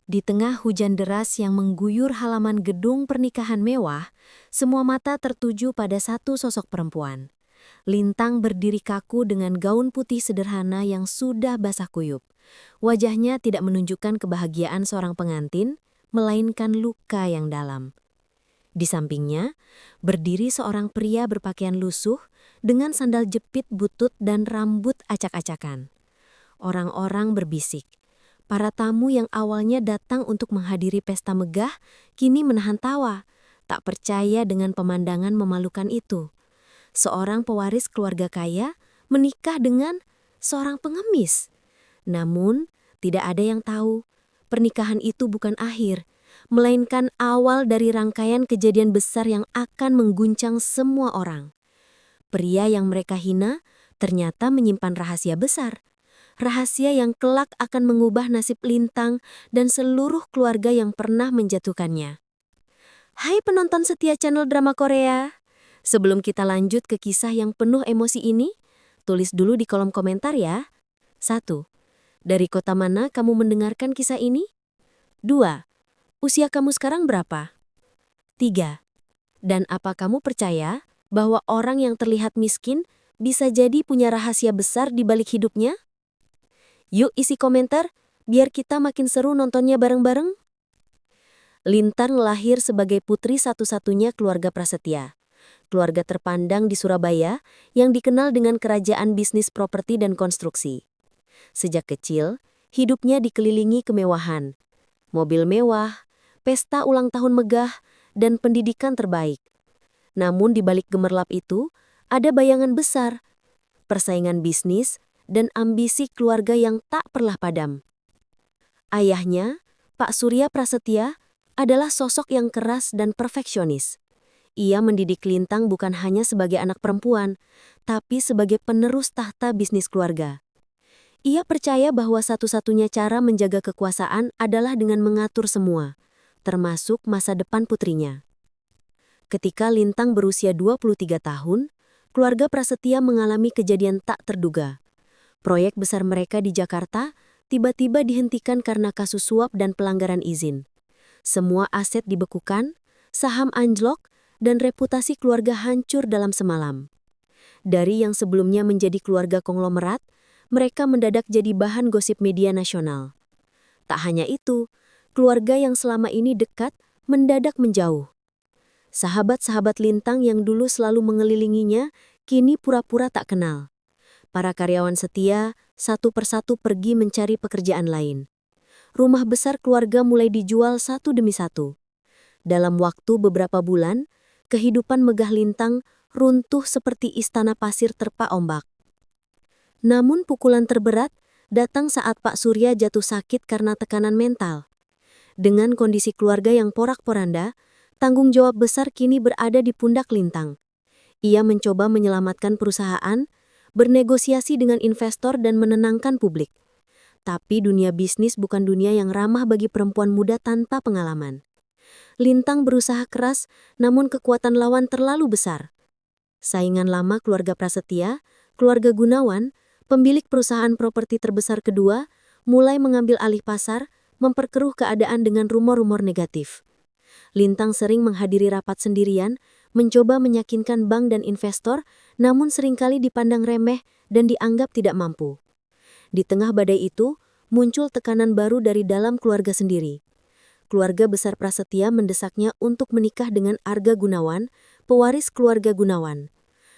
Di tengah hujan deras yang mengguyur halaman gedung pernikahan mewah, semua mata tertuju pada satu sosok perempuan. Lintang berdiri kaku dengan gaun putih sederhana yang sudah basah kuyup. Wajahnya tidak menunjukkan kebahagiaan seorang pengantin, melainkan luka yang dalam. Di sampingnya, berdiri seorang pria berpakaian lusuh dengan sandal jepit butut dan rambut acak-acakan. Orang-orang berbisik. Para tamu yang awalnya datang untuk menghadiri pesta megah, kini menahan tawa, tak percaya dengan pemandangan memalukan itu. Seorang pewaris keluarga kaya menikah dengan seorang pengemis. Namun, tidak ada yang tahu, pernikahan itu bukan akhir, melainkan awal dari rangkaian kejadian besar yang akan mengguncang semua orang. Pria yang mereka hina ternyata menyimpan rahasia besar. Rahasia yang kelak akan mengubah nasib Lintang dan seluruh keluarga yang pernah menjatuhkannya. Hai penonton setia channel drama Korea. Sebelum kita lanjut ke kisah yang penuh emosi ini, tulis dulu di kolom komentar ya. 1. Dari kota mana kamu mendengarkan kisah ini? 2. Usia kamu sekarang berapa? 3. Dan apa kamu percaya bahwa orang yang terlihat miskin bisa jadi punya rahasia besar di balik hidupnya? Yuk isi komentar, biar kita makin seru nontonnya bareng-bareng. Lintang lahir sebagai putri satu-satunya keluarga prasetya. Keluarga terpandang di Surabaya yang dikenal dengan kerajaan bisnis properti dan konstruksi. Sejak kecil, hidupnya dikelilingi kemewahan. Mobil mewah, pesta ulang tahun megah, dan pendidikan terbaik. Namun di balik gemerlap itu, ada bayangan besar, persaingan bisnis, dan ambisi keluarga yang tak pernah padam. Ayahnya, Pak Surya Prasetya, adalah sosok yang keras dan perfeksionis. Ia mendidik Lintang bukan hanya sebagai anak perempuan, tapi sebagai penerus tahta bisnis keluarga. Ia percaya bahwa satu-satunya cara menjaga kekuasaan adalah dengan mengatur semua, termasuk masa depan putrinya. Ketika Lintang berusia 23 tahun, keluarga Prasetya mengalami kejadian tak terduga. Proyek besar mereka di Jakarta tiba-tiba dihentikan karena kasus suap dan pelanggaran izin. Semua aset dibekukan, saham anjlok, dan reputasi keluarga hancur dalam semalam. Dari yang sebelumnya menjadi keluarga konglomerat, mereka mendadak jadi bahan gosip media nasional. Tak hanya itu, keluarga yang selama ini dekat mendadak menjauh. Sahabat-sahabat Lintang yang dulu selalu mengelilinginya, kini pura-pura tak kenal. Para karyawan setia, satu persatu pergi mencari pekerjaan lain. Rumah besar keluarga mulai dijual satu demi satu. Dalam waktu beberapa bulan, kehidupan megah Lintang runtuh seperti istana pasir terpa ombak. Namun pukulan terberat datang saat Pak Surya jatuh sakit karena tekanan mental. Dengan kondisi keluarga yang porak-poranda, tanggung jawab besar kini berada di pundak Lintang. Ia mencoba menyelamatkan perusahaan, bernegosiasi dengan investor dan menenangkan publik. Tapi dunia bisnis bukan dunia yang ramah bagi perempuan muda tanpa pengalaman. Lintang berusaha keras, namun kekuatan lawan terlalu besar. Saingan lama keluarga Prasetya, keluarga Gunawan, pemilik perusahaan properti terbesar kedua, mulai mengambil alih pasar, memperkeruh keadaan dengan rumor-rumor negatif. Lintang sering menghadiri rapat sendirian, mencoba meyakinkan bank dan investor, namun seringkali dipandang remeh dan dianggap tidak mampu. Di tengah badai itu, muncul tekanan baru dari dalam keluarga sendiri. Keluarga besar Prasetya mendesaknya untuk menikah dengan Arga Gunawan, pewaris keluarga Gunawan.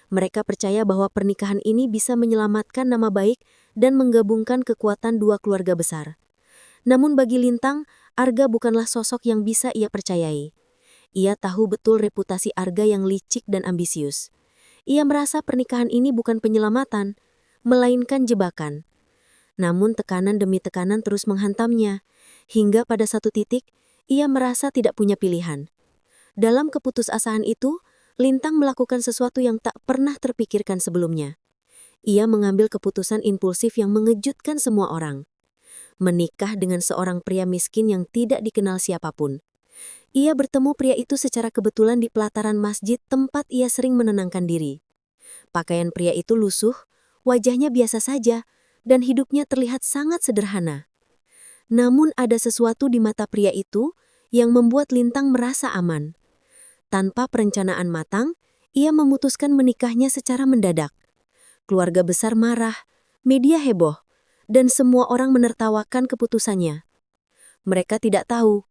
Mereka percaya bahwa pernikahan ini bisa menyelamatkan nama baik dan menggabungkan kekuatan dua keluarga besar. Namun bagi Lintang, Arga bukanlah sosok yang bisa ia percayai. Ia tahu betul reputasi Arga yang licik dan ambisius. Ia merasa pernikahan ini bukan penyelamatan, melainkan jebakan. Namun tekanan demi tekanan terus menghantamnya, hingga pada satu titik, ia merasa tidak punya pilihan. Dalam keputusasaan itu, Lintang melakukan sesuatu yang tak pernah terpikirkan sebelumnya. Ia mengambil keputusan impulsif yang mengejutkan semua orang. Menikah dengan seorang pria miskin yang tidak dikenal siapapun. Ia bertemu pria itu secara kebetulan di pelataran masjid tempat ia sering menenangkan diri. Pakaian pria itu lusuh, wajahnya biasa saja, dan hidupnya terlihat sangat sederhana. Namun ada sesuatu di mata pria itu yang membuat Lintang merasa aman. Tanpa perencanaan matang, ia memutuskan menikahnya secara mendadak. Keluarga besar marah, media heboh, dan semua orang menertawakan keputusannya. Mereka tidak tahu,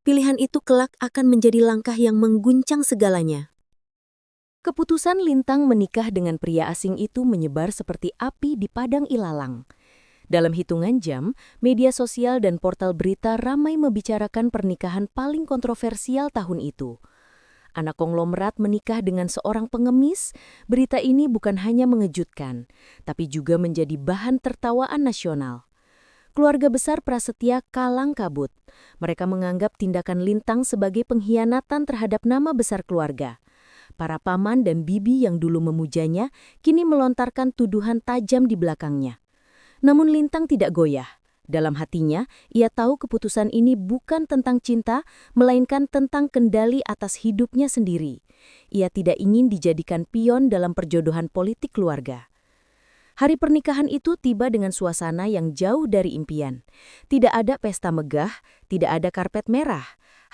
pilihan itu kelak akan menjadi langkah yang mengguncang segalanya. Keputusan Lintang menikah dengan pria asing itu menyebar seperti api di padang ilalang. Dalam hitungan jam, media sosial dan portal berita ramai membicarakan pernikahan paling kontroversial tahun itu. Anak konglomerat menikah dengan seorang pengemis, berita ini bukan hanya mengejutkan, tapi juga menjadi bahan tertawaan nasional. Keluarga besar Prasetya kalang kabut. Mereka menganggap tindakan Lintang sebagai pengkhianatan terhadap nama besar keluarga. Para paman dan bibi yang dulu memujanya, kini melontarkan tuduhan tajam di belakangnya. Namun Lintang tidak goyah. Dalam hatinya, ia tahu keputusan ini bukan tentang cinta, melainkan tentang kendali atas hidupnya sendiri. Ia tidak ingin dijadikan pion dalam perjodohan politik keluarga. Hari pernikahan itu tiba dengan suasana yang jauh dari impian. Tidak ada pesta megah, tidak ada karpet merah,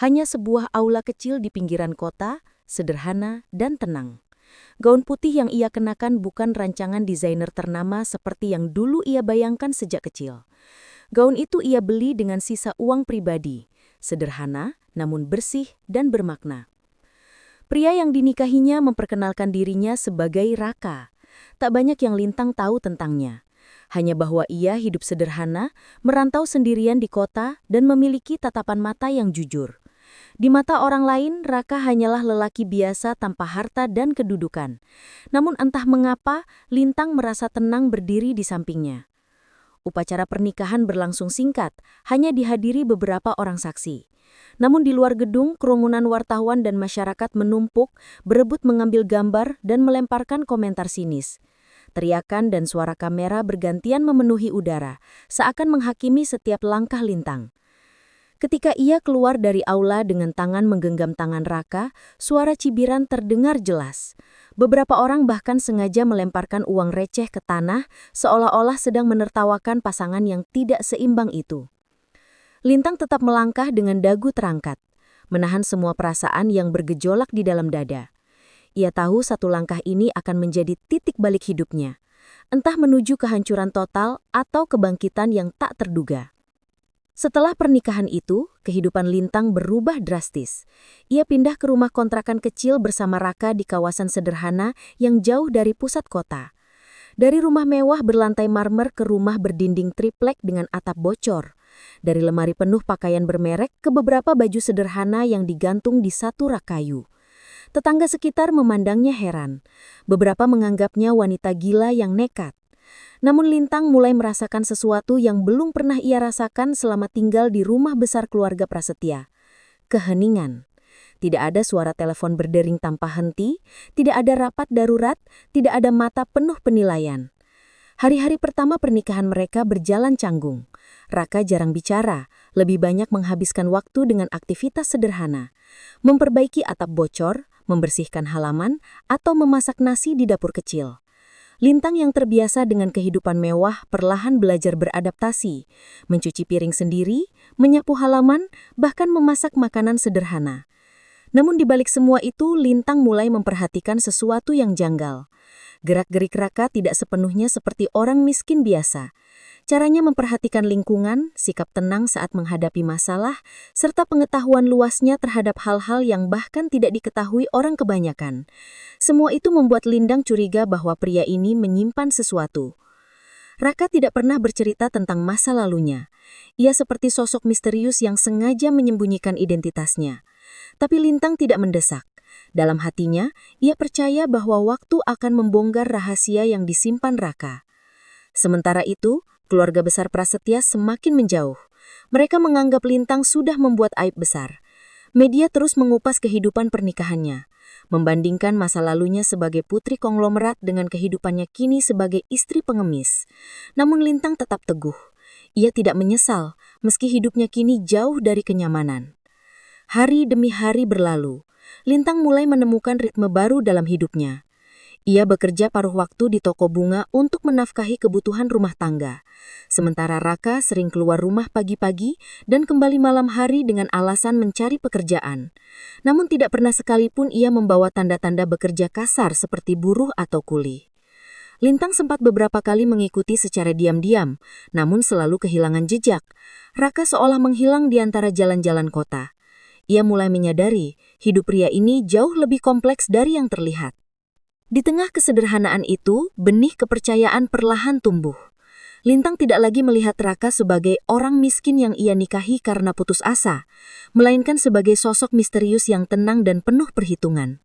hanya sebuah aula kecil di pinggiran kota, sederhana dan tenang. Gaun putih yang ia kenakan bukan rancangan desainer ternama seperti yang dulu ia bayangkan sejak kecil. Gaun itu ia beli dengan sisa uang pribadi, sederhana namun bersih dan bermakna. Pria yang dinikahinya memperkenalkan dirinya sebagai Raka. Tak banyak yang Lintang tahu tentangnya. Hanya bahwa ia hidup sederhana, merantau sendirian di kota, dan memiliki tatapan mata yang jujur. Di mata orang lain, Raka hanyalah lelaki biasa tanpa harta dan kedudukan. Namun entah mengapa, Lintang merasa tenang berdiri di sampingnya. Upacara pernikahan berlangsung singkat, hanya dihadiri beberapa orang saksi. Namun di luar gedung, kerumunan wartawan dan masyarakat menumpuk, berebut mengambil gambar dan melemparkan komentar sinis. Teriakan dan suara kamera bergantian memenuhi udara, seakan menghakimi setiap langkah Lintang. Ketika ia keluar dari aula dengan tangan menggenggam tangan Raka, suara cibiran terdengar jelas. Beberapa orang bahkan sengaja melemparkan uang receh ke tanah, seolah-olah sedang menertawakan pasangan yang tidak seimbang itu. Lintang tetap melangkah dengan dagu terangkat, menahan semua perasaan yang bergejolak di dalam dada. Ia tahu satu langkah ini akan menjadi titik balik hidupnya, entah menuju kehancuran total atau kebangkitan yang tak terduga. Setelah pernikahan itu, kehidupan Lintang berubah drastis. Ia pindah ke rumah kontrakan kecil bersama Raka di kawasan sederhana yang jauh dari pusat kota. Dari rumah mewah berlantai marmer ke rumah berdinding triplek dengan atap bocor. Dari lemari penuh pakaian bermerek ke beberapa baju sederhana yang digantung di satu rak kayu. Tetangga sekitar memandangnya heran. Beberapa menganggapnya wanita gila yang nekat. Namun Lintang mulai merasakan sesuatu yang belum pernah ia rasakan selama tinggal di rumah besar keluarga Prasetya. Keheningan. Tidak ada suara telepon berdering tanpa henti, tidak ada rapat darurat, tidak ada mata penuh penilaian. Hari-hari pertama pernikahan mereka berjalan canggung. Raka jarang bicara, lebih banyak menghabiskan waktu dengan aktivitas sederhana. Memperbaiki atap bocor, membersihkan halaman, atau memasak nasi di dapur kecil. Lintang yang terbiasa dengan kehidupan mewah perlahan belajar beradaptasi, mencuci piring sendiri, menyapu halaman, bahkan memasak makanan sederhana. Namun di balik semua itu, Lintang mulai memperhatikan sesuatu yang janggal. Gerak-gerik Raka tidak sepenuhnya seperti orang miskin biasa. Caranya memperhatikan lingkungan, sikap tenang saat menghadapi masalah, serta pengetahuan luasnya terhadap hal-hal yang bahkan tidak diketahui orang kebanyakan. Semua itu membuat Lintang curiga bahwa pria ini menyimpan sesuatu. Raka tidak pernah bercerita tentang masa lalunya. Ia seperti sosok misterius yang sengaja menyembunyikan identitasnya. Tapi Lintang tidak mendesak. Dalam hatinya, ia percaya bahwa waktu akan membongkar rahasia yang disimpan Raka. Sementara itu, keluarga besar Prasetya semakin menjauh. Mereka menganggap Lintang sudah membuat aib besar. Media terus mengupas kehidupan pernikahannya, membandingkan masa lalunya sebagai putri konglomerat dengan kehidupannya kini sebagai istri pengemis. Namun Lintang tetap teguh. Ia tidak menyesal, meski hidupnya kini jauh dari kenyamanan. Hari demi hari berlalu, Lintang mulai menemukan ritme baru dalam hidupnya. Ia bekerja paruh waktu di toko bunga untuk menafkahi kebutuhan rumah tangga. Sementara Raka sering keluar rumah pagi-pagi dan kembali malam hari dengan alasan mencari pekerjaan. Namun tidak pernah sekalipun ia membawa tanda-tanda bekerja kasar seperti buruh atau kuli. Lintang sempat beberapa kali mengikuti secara diam-diam, namun selalu kehilangan jejak. Raka seolah menghilang di antara jalan-jalan kota. Ia mulai menyadari hidup pria ini jauh lebih kompleks dari yang terlihat. Di tengah kesederhanaan itu, benih kepercayaan perlahan tumbuh. Lintang tidak lagi melihat Raka sebagai orang miskin yang ia nikahi karena putus asa, melainkan sebagai sosok misterius yang tenang dan penuh perhitungan.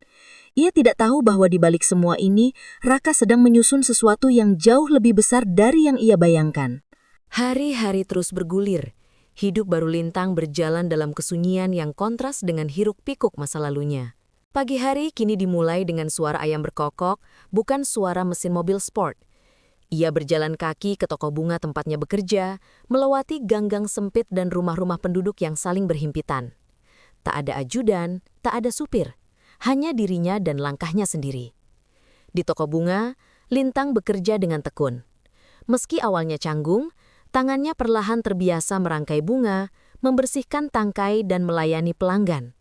Ia tidak tahu bahwa di balik semua ini, Raka sedang menyusun sesuatu yang jauh lebih besar dari yang ia bayangkan. Hari-hari terus bergulir. Hidup baru Lintang berjalan dalam kesunyian yang kontras dengan hiruk-pikuk masa lalunya. Pagi hari kini dimulai dengan suara ayam berkokok, bukan suara mesin mobil sport. Ia berjalan kaki ke toko bunga tempatnya bekerja, melewati gang-gang sempit dan rumah-rumah penduduk yang saling berhimpitan. Tak ada ajudan, tak ada supir, hanya dirinya dan langkahnya sendiri. Di toko bunga, Lintang bekerja dengan tekun. Meski awalnya canggung, tangannya perlahan terbiasa merangkai bunga, membersihkan tangkai dan melayani pelanggan.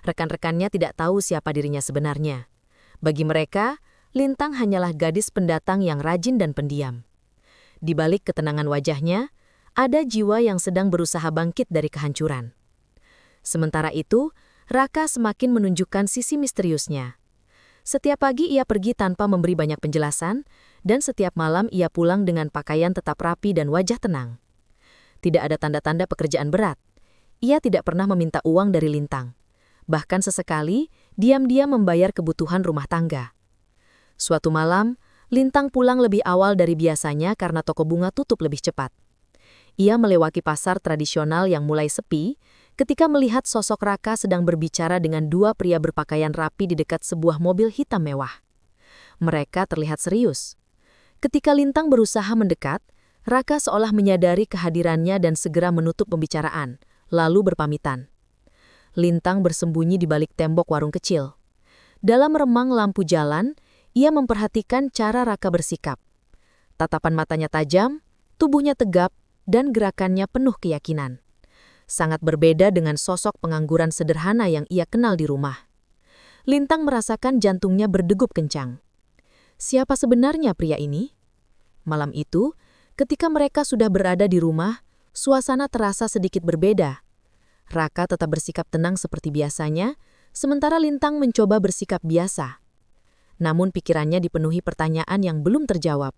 Rekan-rekannya tidak tahu siapa dirinya sebenarnya. Bagi mereka, Lintang hanyalah gadis pendatang yang rajin dan pendiam. Di balik ketenangan wajahnya, ada jiwa yang sedang berusaha bangkit dari kehancuran. Sementara itu, Raka semakin menunjukkan sisi misteriusnya. Setiap pagi ia pergi tanpa memberi banyak penjelasan, dan setiap malam ia pulang dengan pakaian tetap rapi dan wajah tenang. Tidak ada tanda-tanda pekerjaan berat. Ia tidak pernah meminta uang dari Lintang. Bahkan sesekali, diam-diam membayar kebutuhan rumah tangga. Suatu malam, Lintang pulang lebih awal dari biasanya karena toko bunga tutup lebih cepat. Ia melewati pasar tradisional yang mulai sepi, ketika melihat sosok Raka sedang berbicara dengan dua pria berpakaian rapi di dekat sebuah mobil hitam mewah. Mereka terlihat serius. Ketika Lintang berusaha mendekat, Raka seolah menyadari kehadirannya dan segera menutup pembicaraan, lalu berpamitan. Lintang bersembunyi di balik tembok warung kecil. Dalam remang lampu jalan, ia memperhatikan cara Raka bersikap. Tatapan matanya tajam, tubuhnya tegap, dan gerakannya penuh keyakinan. Sangat berbeda dengan sosok pengangguran sederhana yang ia kenal di rumah. Lintang merasakan jantungnya berdegup kencang. Siapa sebenarnya pria ini? Malam itu, ketika mereka sudah berada di rumah, suasana terasa sedikit berbeda. Raka tetap bersikap tenang seperti biasanya, sementara Lintang mencoba bersikap biasa. Namun pikirannya dipenuhi pertanyaan yang belum terjawab.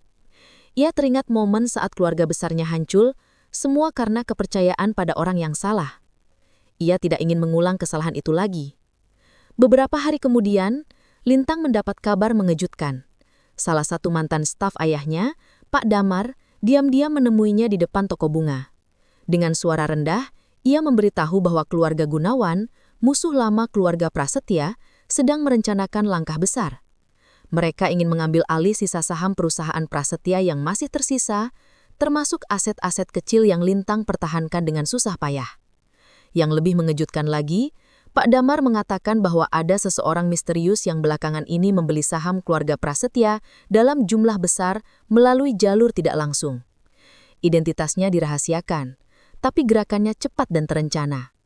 Ia teringat momen saat keluarga besarnya hancur, semua karena kepercayaan pada orang yang salah. Ia tidak ingin mengulang kesalahan itu lagi. Beberapa hari kemudian, Lintang mendapat kabar mengejutkan. Salah satu mantan staf ayahnya, Pak Damar, diam-diam menemuinya di depan toko bunga. Dengan suara rendah, ia memberitahu bahwa keluarga Gunawan, musuh lama keluarga Prasetya, sedang merencanakan langkah besar. Mereka ingin mengambil alih sisa saham perusahaan Prasetya yang masih tersisa, termasuk aset-aset kecil yang Lintang pertahankan dengan susah payah. Yang lebih mengejutkan lagi, Pak Damar mengatakan bahwa ada seseorang misterius yang belakangan ini membeli saham keluarga Prasetya dalam jumlah besar melalui jalur tidak langsung. Identitasnya dirahasiakan, tapi gerakannya cepat dan terencana.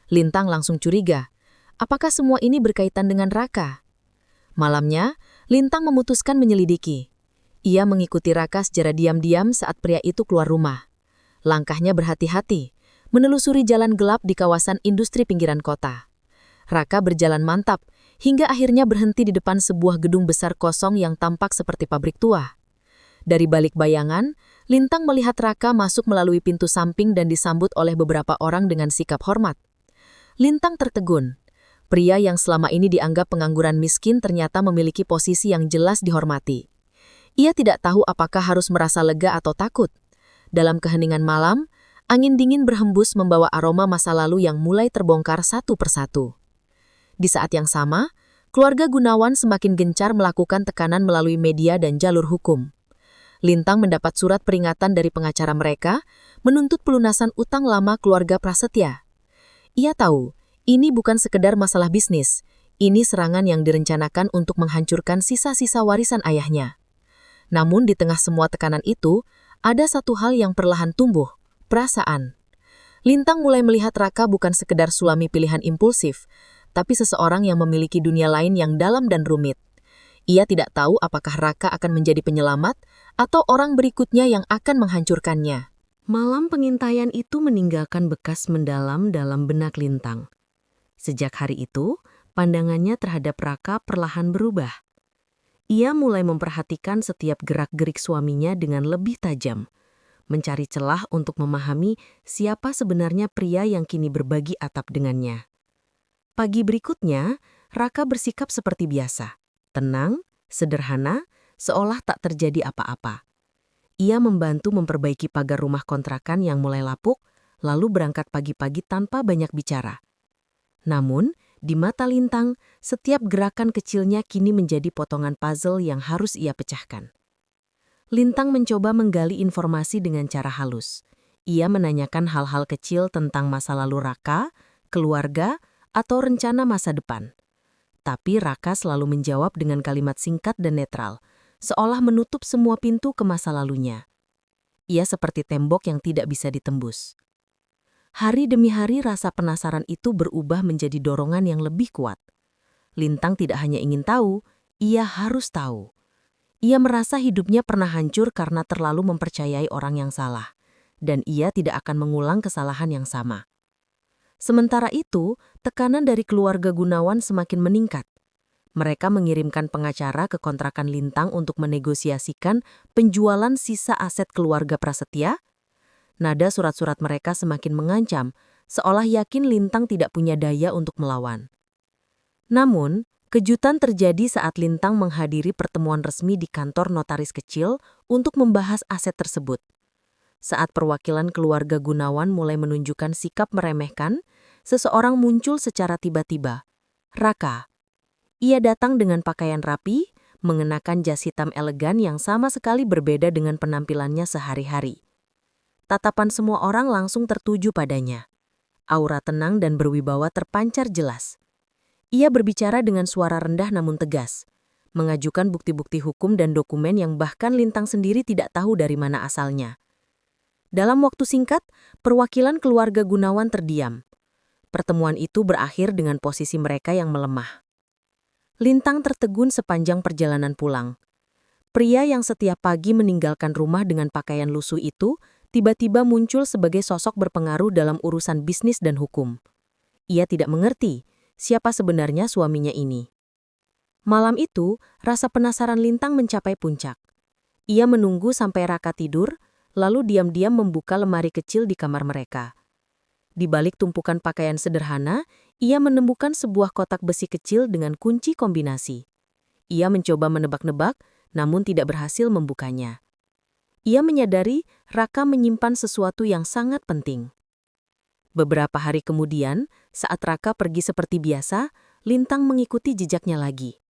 Lintang langsung curiga, apakah semua ini berkaitan dengan Raka? Malamnya, Lintang memutuskan menyelidiki. Ia mengikuti Raka secara diam-diam saat pria itu keluar rumah. Langkahnya berhati-hati, menelusuri jalan gelap di kawasan industri pinggiran kota. Raka berjalan mantap, hingga akhirnya berhenti di depan sebuah gedung besar kosong yang tampak seperti pabrik tua. Dari balik bayangan, Lintang melihat Raka masuk melalui pintu samping dan disambut oleh beberapa orang dengan sikap hormat. Lintang tertegun. Pria yang selama ini dianggap pengangguran miskin ternyata memiliki posisi yang jelas dihormati. Ia tidak tahu apakah harus merasa lega atau takut. Dalam keheningan malam, angin dingin berhembus membawa aroma masa lalu yang mulai terbongkar satu persatu. Di saat yang sama, keluarga Gunawan semakin gencar melakukan tekanan melalui media dan jalur hukum. Lintang mendapat surat peringatan dari pengacara mereka, menuntut pelunasan utang lama keluarga Prasetya. Ia tahu, ini bukan sekedar masalah bisnis, Ini serangan yang direncanakan untuk menghancurkan sisa-sisa warisan ayahnya. Namun di tengah semua tekanan itu, ada satu hal yang perlahan tumbuh, perasaan. Lintang mulai melihat Raka bukan sekedar suami pilihan impulsif, tapi seseorang yang memiliki dunia lain yang dalam dan rumit. Ia tidak tahu apakah Raka akan menjadi penyelamat atau orang berikutnya yang akan menghancurkannya. Malam pengintaian itu meninggalkan bekas mendalam dalam benak Lintang. Sejak hari itu, pandangannya terhadap Raka perlahan berubah. Ia mulai memperhatikan setiap gerak-gerik suaminya dengan lebih tajam, mencari celah untuk memahami siapa sebenarnya pria yang kini berbagi atap dengannya. Pagi berikutnya, Raka bersikap seperti biasa, tenang, sederhana, seolah tak terjadi apa-apa. Ia membantu memperbaiki pagar rumah kontrakan yang mulai lapuk, lalu berangkat pagi-pagi tanpa banyak bicara. Namun, di mata Lintang, setiap gerakan kecilnya kini menjadi potongan puzzle yang harus ia pecahkan. Lintang mencoba menggali informasi dengan cara halus. Ia menanyakan hal-hal kecil tentang masa lalu Raka, keluarga, atau rencana masa depan. Tapi Raka selalu menjawab dengan kalimat singkat dan netral, seolah menutup semua pintu ke masa lalunya. Ia seperti tembok yang tidak bisa ditembus. Hari demi hari rasa penasaran itu berubah menjadi dorongan yang lebih kuat. Lintang tidak hanya ingin tahu, ia harus tahu. Ia merasa hidupnya pernah hancur karena terlalu mempercayai orang yang salah, dan ia tidak akan mengulang kesalahan yang sama. Sementara itu, tekanan dari keluarga Gunawan semakin meningkat. Mereka mengirimkan pengacara ke kontrakan Lintang untuk menegosiasikan penjualan sisa aset keluarga Prasetya. Nada surat-surat mereka semakin mengancam, seolah yakin Lintang tidak punya daya untuk melawan. Namun, kejutan terjadi saat Lintang menghadiri pertemuan resmi di kantor notaris kecil untuk membahas aset tersebut. Saat perwakilan keluarga Gunawan mulai menunjukkan sikap meremehkan, seseorang muncul secara tiba-tiba. Raka. Ia datang dengan pakaian rapi, mengenakan jas hitam elegan yang sama sekali berbeda dengan penampilannya sehari-hari. Tatapan semua orang langsung tertuju padanya. Aura tenang dan berwibawa terpancar jelas. Ia berbicara dengan suara rendah namun tegas, mengajukan bukti-bukti hukum dan dokumen yang bahkan Lintang sendiri tidak tahu dari mana asalnya. Dalam waktu singkat, perwakilan keluarga Gunawan terdiam. Pertemuan itu berakhir dengan posisi mereka yang melemah. Lintang tertegun sepanjang perjalanan pulang. Pria yang setiap pagi meninggalkan rumah dengan pakaian lusuh itu tiba-tiba muncul sebagai sosok berpengaruh dalam urusan bisnis dan hukum. Ia tidak mengerti siapa sebenarnya suaminya ini. Malam itu, rasa penasaran Lintang mencapai puncak. Ia menunggu sampai Raka tidur, lalu diam-diam membuka lemari kecil di kamar mereka. Di balik tumpukan pakaian sederhana, ia menemukan sebuah kotak besi kecil dengan kunci kombinasi. Ia mencoba menebak-nebak, namun tidak berhasil membukanya. Ia menyadari Raka menyimpan sesuatu yang sangat penting. Beberapa hari kemudian, saat Raka pergi seperti biasa, Lintang mengikuti jejaknya lagi.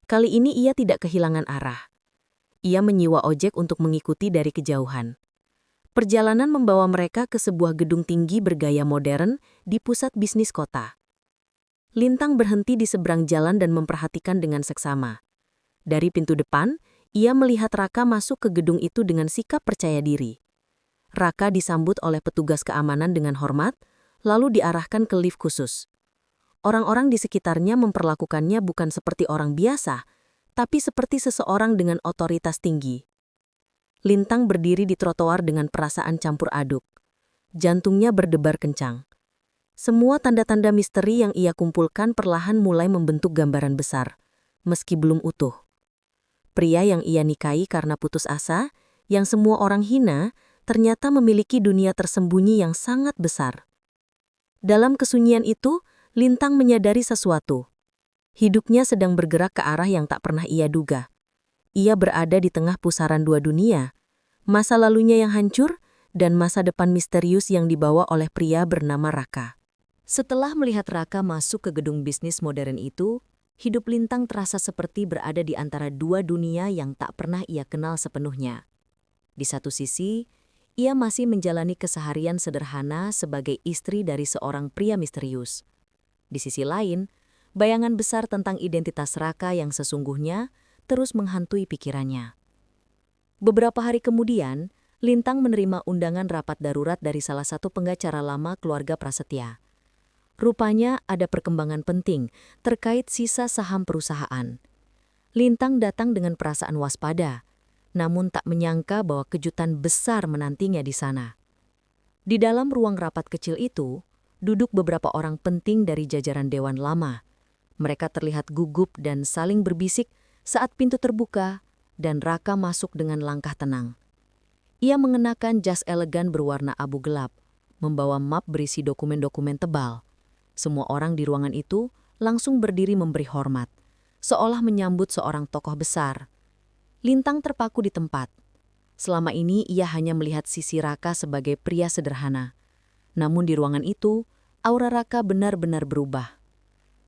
Kali ini ia tidak kehilangan arah. Ia menyewa ojek untuk mengikuti dari kejauhan. Perjalanan membawa mereka ke sebuah gedung tinggi bergaya modern di pusat bisnis kota. Lintang berhenti di seberang jalan dan memperhatikan dengan seksama. Dari pintu depan, ia melihat Raka masuk ke gedung itu dengan sikap percaya diri. Raka disambut oleh petugas keamanan dengan hormat, lalu diarahkan ke lift khusus. Orang-orang di sekitarnya memperlakukannya bukan seperti orang biasa, tapi seperti seseorang dengan otoritas tinggi. Lintang berdiri di trotoar dengan perasaan campur aduk. Jantungnya berdebar kencang. Semua tanda-tanda misteri yang ia kumpulkan perlahan mulai membentuk gambaran besar, meski belum utuh. Pria yang ia nikahi karena putus asa, yang semua orang hina, ternyata memiliki dunia tersembunyi yang sangat besar. Dalam kesunyian itu, Lintang menyadari sesuatu. Hidupnya sedang bergerak ke arah yang tak pernah ia duga. Ia berada di tengah pusaran dua dunia, masa lalunya yang hancur dan masa depan misterius yang dibawa oleh pria bernama Raka. Setelah melihat Raka masuk ke gedung bisnis modern itu, hidup Lintang terasa seperti berada di antara dua dunia yang tak pernah ia kenal sepenuhnya. Di satu sisi, ia masih menjalani keseharian sederhana sebagai istri dari seorang pria misterius. Di sisi lain, Bayangan besar tentang identitas Raka yang sesungguhnya terus menghantui pikirannya. Beberapa hari kemudian, Lintang menerima undangan rapat darurat dari salah satu pengacara lama keluarga Prasetya. Rupanya ada perkembangan penting terkait sisa saham perusahaan. Lintang datang dengan perasaan waspada, namun tak menyangka bahwa kejutan besar menantinya di sana. Di dalam ruang rapat kecil itu, duduk beberapa orang penting dari jajaran Dewan Lama. Mereka terlihat gugup dan saling berbisik saat pintu terbuka dan Raka masuk dengan langkah tenang. Ia mengenakan jas elegan berwarna abu gelap, membawa map berisi dokumen-dokumen tebal. Semua orang di ruangan itu langsung berdiri memberi hormat, seolah menyambut seorang tokoh besar. Lintang terpaku di tempat. Selama ini ia hanya melihat sisi Raka sebagai pria sederhana. Namun di ruangan itu, aura Raka benar-benar berubah.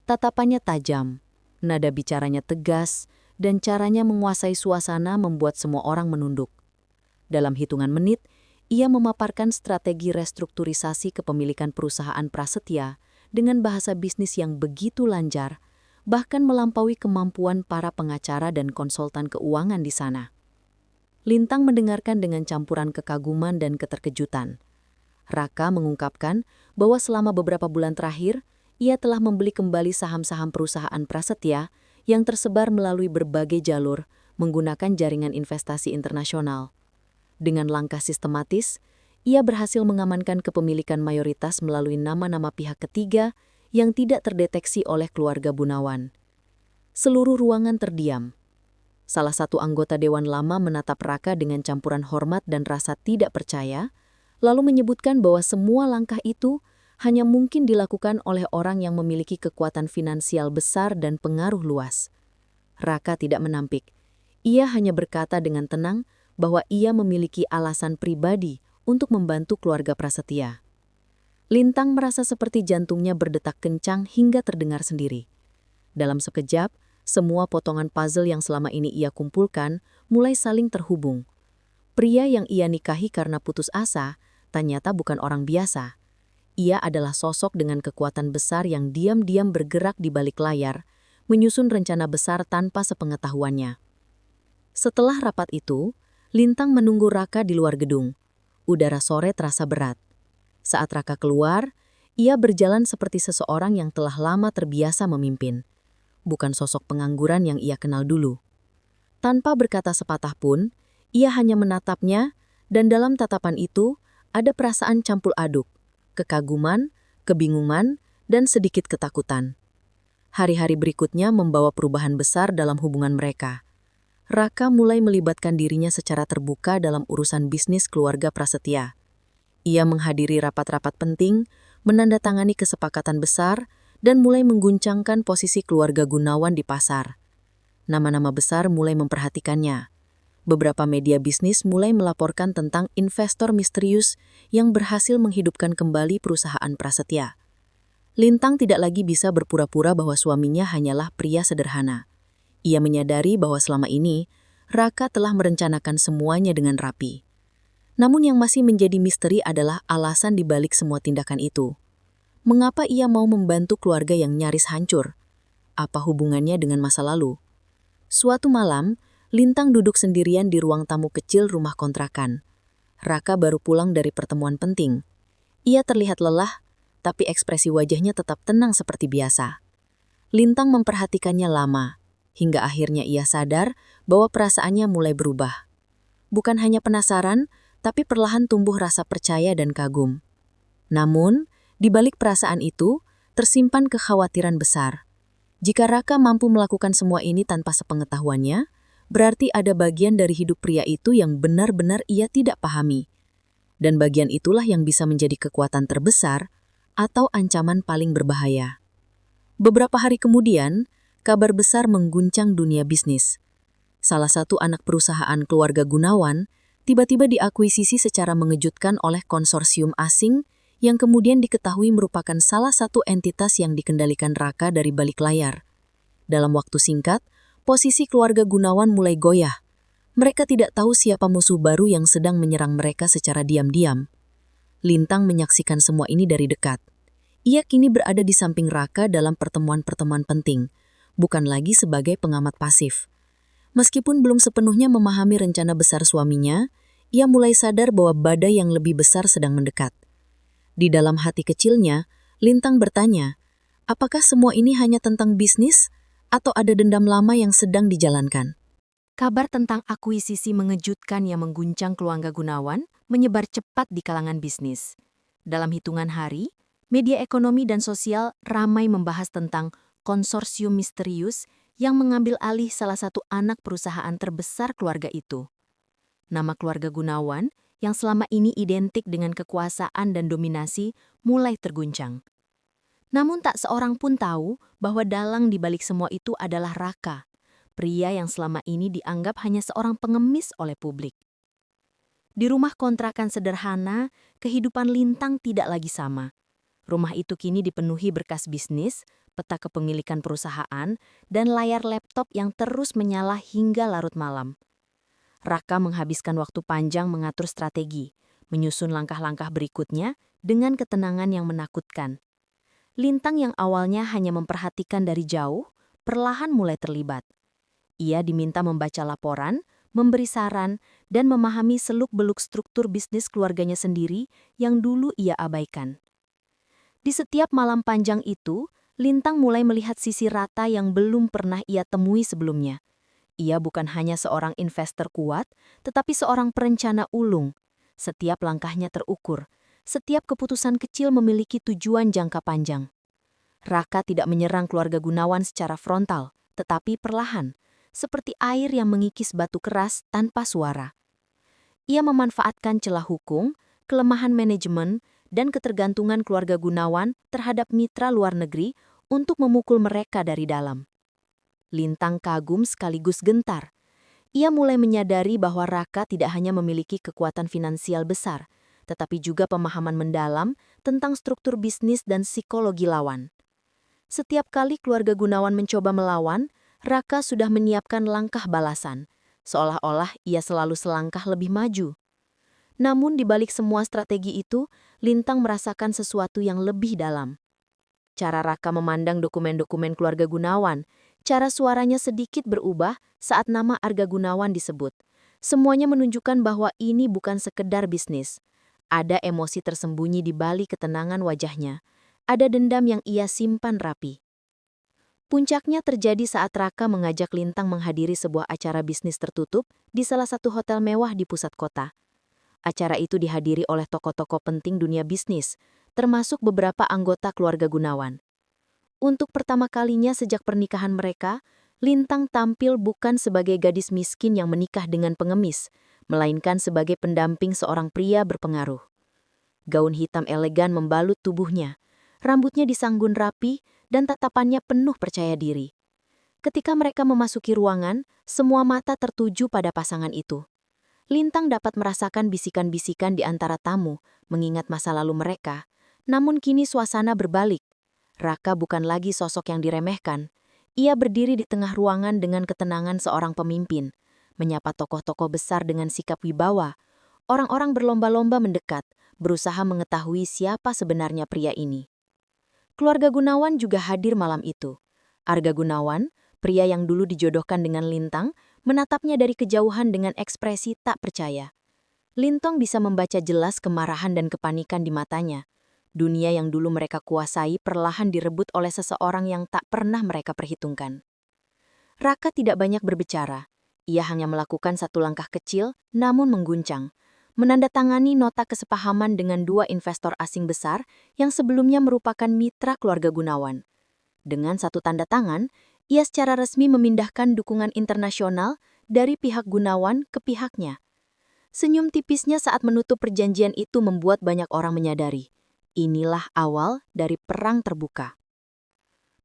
Tatapannya tajam, nada bicaranya tegas, dan caranya menguasai suasana membuat semua orang menunduk. Dalam hitungan menit, ia memaparkan strategi restrukturisasi kepemilikan perusahaan Prasetya dengan bahasa bisnis yang begitu lancar, bahkan melampaui kemampuan para pengacara dan konsultan keuangan di sana. Lintang mendengarkan dengan campuran kekaguman dan keterkejutan. Raka mengungkapkan bahwa selama beberapa bulan terakhir, ia telah membeli kembali saham-saham perusahaan Prasetya yang tersebar melalui berbagai jalur menggunakan jaringan investasi internasional. Dengan langkah sistematis, ia berhasil mengamankan kepemilikan mayoritas melalui nama-nama pihak ketiga yang tidak terdeteksi oleh keluarga Gunawan. Seluruh ruangan terdiam. Salah satu anggota Dewan Lama menatap Raka dengan campuran hormat dan rasa tidak percaya, lalu menyebutkan bahwa semua langkah itu hanya mungkin dilakukan oleh orang yang memiliki kekuatan finansial besar dan pengaruh luas. Raka tidak menampik. Ia hanya berkata dengan tenang bahwa ia memiliki alasan pribadi untuk membantu keluarga Prasetya. Lintang merasa seperti jantungnya berdetak kencang hingga terdengar sendiri. Dalam sekejap, semua potongan puzzle yang selama ini ia kumpulkan mulai saling terhubung. Pria yang ia nikahi karena putus asa ternyata bukan orang biasa. Ia adalah sosok dengan kekuatan besar yang diam-diam bergerak di balik layar, menyusun rencana besar tanpa sepengetahuannya. Setelah rapat itu, Lintang menunggu Raka di luar gedung. Udara sore terasa berat. Saat Raka keluar, ia berjalan seperti seseorang yang telah lama terbiasa memimpin. Bukan sosok pengangguran yang ia kenal dulu. Tanpa berkata sepatah pun, ia hanya menatapnya, dan dalam tatapan itu ada perasaan campur aduk. Kekaguman, kebingungan, dan sedikit ketakutan. Hari-hari berikutnya membawa perubahan besar dalam hubungan mereka. Raka mulai melibatkan dirinya secara terbuka dalam urusan bisnis keluarga Prasetya. Ia menghadiri rapat-rapat penting, menandatangani kesepakatan besar, dan mulai mengguncangkan posisi keluarga Gunawan di pasar. Nama-nama besar mulai memperhatikannya. Beberapa media bisnis mulai melaporkan tentang investor misterius yang berhasil menghidupkan kembali perusahaan Prasetya. Lintang tidak lagi bisa berpura-pura bahwa suaminya hanyalah pria sederhana. Ia menyadari bahwa selama ini, Raka telah merencanakan semuanya dengan rapi. Namun yang masih menjadi misteri adalah alasan di balik semua tindakan itu. Mengapa ia mau membantu keluarga yang nyaris hancur? Apa hubungannya dengan masa lalu? Suatu malam, Lintang duduk sendirian di ruang tamu kecil rumah kontrakan. Raka baru pulang dari pertemuan penting. Ia terlihat lelah, tapi ekspresi wajahnya tetap tenang seperti biasa. Lintang memperhatikannya lama, hingga akhirnya ia sadar bahwa perasaannya mulai berubah. Bukan hanya penasaran, tapi perlahan tumbuh rasa percaya dan kagum. Namun, di balik perasaan itu, tersimpan kekhawatiran besar. Jika Raka mampu melakukan semua ini tanpa sepengetahuannya, berarti ada bagian dari hidup pria itu yang benar-benar ia tidak pahami. Dan bagian itulah yang bisa menjadi kekuatan terbesar atau ancaman paling berbahaya. Beberapa hari kemudian, kabar besar mengguncang dunia bisnis. Salah satu anak perusahaan keluarga Gunawan tiba-tiba diakuisisi secara mengejutkan oleh konsorsium asing yang kemudian diketahui merupakan salah satu entitas yang dikendalikan Raka dari balik layar. Dalam waktu singkat, posisi keluarga Gunawan mulai goyah. Mereka tidak tahu siapa musuh baru yang sedang menyerang mereka secara diam-diam. Lintang menyaksikan semua ini dari dekat. Ia kini berada di samping Raka dalam pertemuan-pertemuan penting, bukan lagi sebagai pengamat pasif. Meskipun belum sepenuhnya memahami rencana besar suaminya, ia mulai sadar bahwa badai yang lebih besar sedang mendekat. Di dalam hati kecilnya, Lintang bertanya, apakah semua ini hanya tentang bisnis atau ada dendam lama yang sedang dijalankan? Kabar tentang akuisisi mengejutkan yang mengguncang keluarga Gunawan menyebar cepat di kalangan bisnis. Dalam hitungan hari, media ekonomi dan sosial ramai membahas tentang konsorsium misterius yang mengambil alih salah satu anak perusahaan terbesar keluarga itu. Nama keluarga Gunawan yang selama ini identik dengan kekuasaan dan dominasi mulai terguncang. Namun tak seorang pun tahu bahwa dalang di balik semua itu adalah Raka, pria yang selama ini dianggap hanya seorang pengemis oleh publik. Di rumah kontrakan sederhana, kehidupan Lintang tidak lagi sama. Rumah itu kini dipenuhi berkas bisnis, peta kepemilikan perusahaan, dan layar laptop yang terus menyala hingga larut malam. Raka menghabiskan waktu panjang mengatur strategi, menyusun langkah-langkah berikutnya dengan ketenangan yang menakutkan. Lintang yang awalnya hanya memperhatikan dari jauh, perlahan mulai terlibat. Ia diminta membaca laporan, memberi saran, dan memahami seluk-beluk struktur bisnis keluarganya sendiri yang dulu ia abaikan. Di setiap malam panjang itu, Lintang mulai melihat sisi Raka yang belum pernah ia temui sebelumnya. Ia bukan hanya seorang investor kuat, tetapi seorang perencana ulung. Setiap langkahnya terukur, setiap keputusan kecil memiliki tujuan jangka panjang. Raka tidak menyerang keluarga Gunawan secara frontal, tetapi perlahan, seperti air yang mengikis batu keras tanpa suara. Ia memanfaatkan celah hukum, kelemahan manajemen, dan ketergantungan keluarga Gunawan terhadap mitra luar negeri untuk memukul mereka dari dalam. Lintang kagum sekaligus gentar. Ia mulai menyadari bahwa Raka tidak hanya memiliki kekuatan finansial besar, tetapi juga pemahaman mendalam tentang struktur bisnis dan psikologi lawan. Setiap kali keluarga Gunawan mencoba melawan, Raka sudah menyiapkan langkah balasan, seolah-olah ia selalu selangkah lebih maju. Namun di balik semua strategi itu, Lintang merasakan sesuatu yang lebih dalam. Cara Raka memandang dokumen-dokumen keluarga Gunawan, cara suaranya sedikit berubah saat nama Arga Gunawan disebut. Semuanya menunjukkan bahwa ini bukan sekedar bisnis. Ada emosi tersembunyi di balik ketenangan wajahnya. Ada dendam yang ia simpan rapi. Puncaknya terjadi saat Raka mengajak Lintang menghadiri sebuah acara bisnis tertutup di salah satu hotel mewah di pusat kota. Acara itu dihadiri oleh tokoh-tokoh penting dunia bisnis, termasuk beberapa anggota keluarga Gunawan. Untuk pertama kalinya sejak pernikahan mereka, Lintang tampil bukan sebagai gadis miskin yang menikah dengan pengemis, melainkan sebagai pendamping seorang pria berpengaruh. Gaun hitam elegan membalut tubuhnya, rambutnya disanggun rapi, dan tatapannya penuh percaya diri. Ketika mereka memasuki ruangan, semua mata tertuju pada pasangan itu. Lintang dapat merasakan bisikan-bisikan di antara tamu, mengingat masa lalu mereka. Namun kini suasana berbalik. Raka bukan lagi sosok yang diremehkan. Ia berdiri di tengah ruangan dengan ketenangan seorang pemimpin, menyapa tokoh-tokoh besar dengan sikap wibawa. Orang-orang berlomba-lomba mendekat, berusaha mengetahui siapa sebenarnya pria ini. Keluarga Gunawan juga hadir malam itu. Arga Gunawan, pria yang dulu dijodohkan dengan Lintang, menatapnya dari kejauhan dengan ekspresi tak percaya. Lintang bisa membaca jelas kemarahan dan kepanikan di matanya. Dunia yang dulu mereka kuasai perlahan direbut oleh seseorang yang tak pernah mereka perhitungkan. Raka tidak banyak berbicara. Ia hanya melakukan satu langkah kecil, namun mengguncang. Menandatangani nota kesepahaman dengan dua investor asing besar yang sebelumnya merupakan mitra keluarga Gunawan. Dengan satu tanda tangan, ia secara resmi memindahkan dukungan internasional dari pihak Gunawan ke pihaknya. Senyum tipisnya saat menutup perjanjian itu membuat banyak orang menyadari. Inilah awal dari perang terbuka.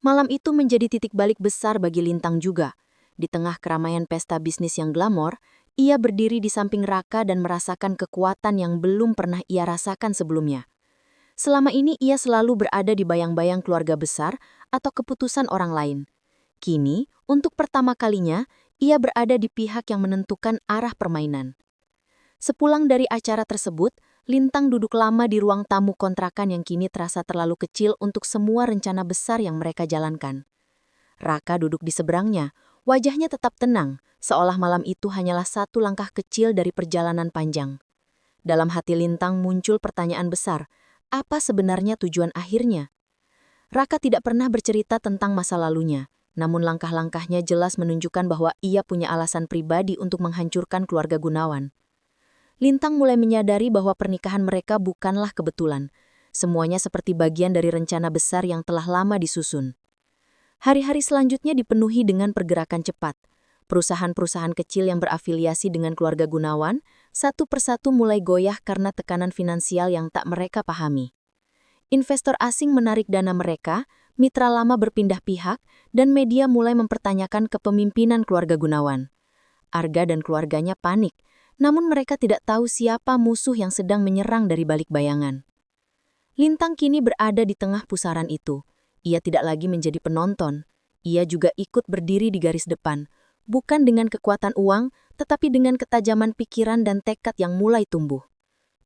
Malam itu menjadi titik balik besar bagi Lintang juga. Di tengah keramaian pesta bisnis yang glamor, ia berdiri di samping Raka dan merasakan kekuatan yang belum pernah ia rasakan sebelumnya. Selama ini ia selalu berada di bayang-bayang keluarga besar atau keputusan orang lain. Kini, untuk pertama kalinya, ia berada di pihak yang menentukan arah permainan. Sepulang dari acara tersebut, Lintang duduk lama di ruang tamu kontrakan yang kini terasa terlalu kecil untuk semua rencana besar yang mereka jalankan. Raka duduk di seberangnya, wajahnya tetap tenang, seolah malam itu hanyalah satu langkah kecil dari perjalanan panjang. Dalam hati Lintang muncul pertanyaan besar, apa sebenarnya tujuan akhirnya? Raka tidak pernah bercerita tentang masa lalunya, namun langkah-langkahnya jelas menunjukkan bahwa ia punya alasan pribadi untuk menghancurkan keluarga Gunawan. Lintang mulai menyadari bahwa pernikahan mereka bukanlah kebetulan. Semuanya seperti bagian dari rencana besar yang telah lama disusun. Hari-hari selanjutnya dipenuhi dengan pergerakan cepat. Perusahaan-perusahaan kecil yang berafiliasi dengan keluarga Gunawan, satu persatu mulai goyah karena tekanan finansial yang tak mereka pahami. Investor asing menarik dana mereka, mitra lama berpindah pihak, dan media mulai mempertanyakan kepemimpinan keluarga Gunawan. Arga dan keluarganya panik, namun mereka tidak tahu siapa musuh yang sedang menyerang dari balik bayangan. Lintang kini berada di tengah pusaran itu. Ia tidak lagi menjadi penonton. Ia juga ikut berdiri di garis depan, bukan dengan kekuatan uang, tetapi dengan ketajaman pikiran dan tekad yang mulai tumbuh.